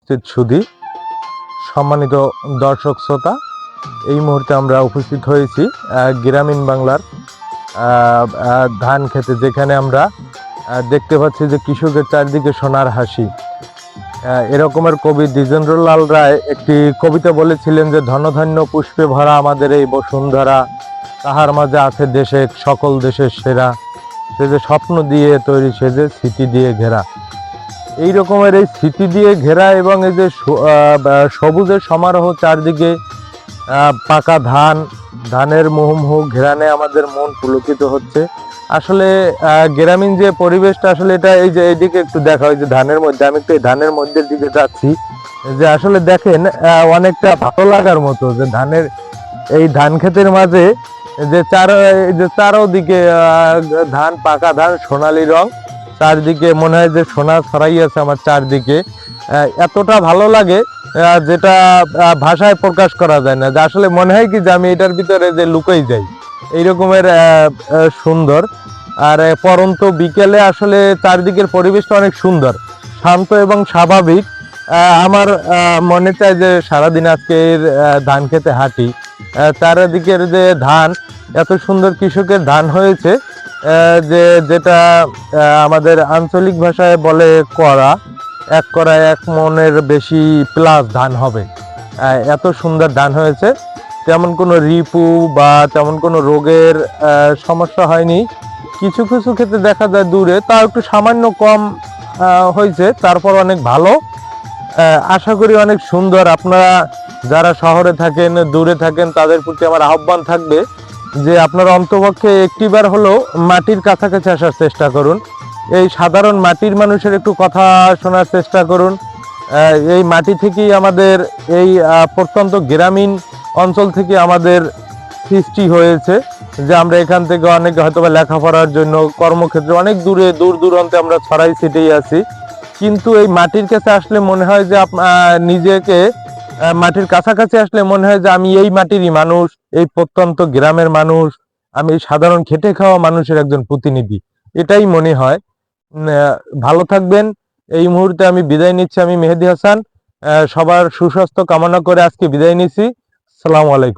উপস্থিত সুধী, সম্মানিত দর্শক শ্রোতা, এই মুহূর্তে আমরা উপস্থিত হয়েছি গ্রামীণ বাংলার ধান খেতে, যেখানে আমরা দেখতে পাচ্ছি যে কৃষকের চারদিকে সোনার হাসি। এরকমের কবি দ্বিজেন্দ্রলাল রায় একটি কবিতা বলেছিলেন যে ধনধান্য পুষ্পে ভরা আমাদের এই বসুন্ধরা, তাহার মাঝে আছে দেশে সকল দেশের সেরা, সে যে স্বপ্ন দিয়ে তৈরি, সে যে স্মৃতি দিয়ে ঘেরা। এই রকমের এই স্মৃতি দিয়ে ঘেরা এবং এই যে সবুজের সমারোহ, চারদিকে পাকা ধানের মুহুর্মুহু ঘেরানে আমাদের মন পুলকিত হচ্ছে। আসলে গ্রামীণ যে পরিবেশটা, আসলে এটা এই যে এইদিকে একটু দেখা হয় যে ধানের মধ্যে, আমি একটু এই ধানের মধ্যে দিকে যাচ্ছি, যে আসলে দেখেন অনেকটা ভালো লাগার মতো যে এই ধান ক্ষেতের মাঝে যে চারোদিকে ধান, পাকা ধান, সোনালী রং, চারদিকে মনে হয় যে সোনা ছড়াই আছে আমার চারদিকে। এতটা ভালো লাগে যেটা ভাষায় প্রকাশ করা যায় না, যে আসলে মনে হয় কি যে আমি এটার ভিতরে যে লুকাই যাই, এই রকমের সুন্দর। আর পরন্ত বিকেলে আসলে চারদিকের পরিবেশটা অনেক সুন্দর, শান্ত এবং স্বাভাবিক। আমার মনে চায় যে সারাদিন আজকের ধান খেতে হাঁটি, চারিদিকের যে ধান, এত সুন্দর কৃষকের ধান হয়েছে, যেটা আমাদের আঞ্চলিক ভাষায় বলে করা, এক করায় 1 মনের বেশি প্লাস ধান হবে। এত সুন্দর ধান হয়েছে, তেমন কোনো রিপু বা তেমন কোনো রোগের সমস্যা হয়নি। কিছু কিছু ক্ষেত্রে দেখা যায় দূরে, তাও একটু সামান্য কম হয়েছে, তারপর অনেক ভালো। আশা করি অনেক সুন্দর। আপনারা যারা শহরে থাকেন, দূরে থাকেন, তাদের প্রতি আমার আহ্বান থাকবে যে আপনারা অন্তপক্ষে একটিবার হলেও মাটির কাছাকাছি আসার চেষ্টা করুন। এই সাধারণ মাটির মানুষের একটু কথা শোনার চেষ্টা করুন। এই মাটি থেকেই আমাদের এই প্রত্যন্ত গ্রামীণ অঞ্চল থেকে আমাদের সৃষ্টি হয়েছে, যে আমরা এখান থেকে অনেক হয়তো বা লেখাপড়ার জন্য, কর্মক্ষেত্রে অনেক দূর দূরান্তে আমরা ছড়াই ছিটেই আছি, কিন্তু এই মাটির কাছে আসলে মনে হয় যে নিজেকে মাটির কাছাকাছি আসলে মনে হয় যে আমি এই মাটিরই মানুষ, এই প্রত্যন্ত গ্রামের মানুষ, আমি সাধারণ খেটে খাওয়া মানুষের একজন প্রতিনিধি, এটাই মনে হয়। ভালো থাকবেন। এই মুহূর্তে আমি বিদায় নিচ্ছি। আমি মেহেদী হাসান, সবার সুস্বাস্থ্য কামনা করে আজকে বিদায় নিচ্ছি। আসসালামু আলাইকুম।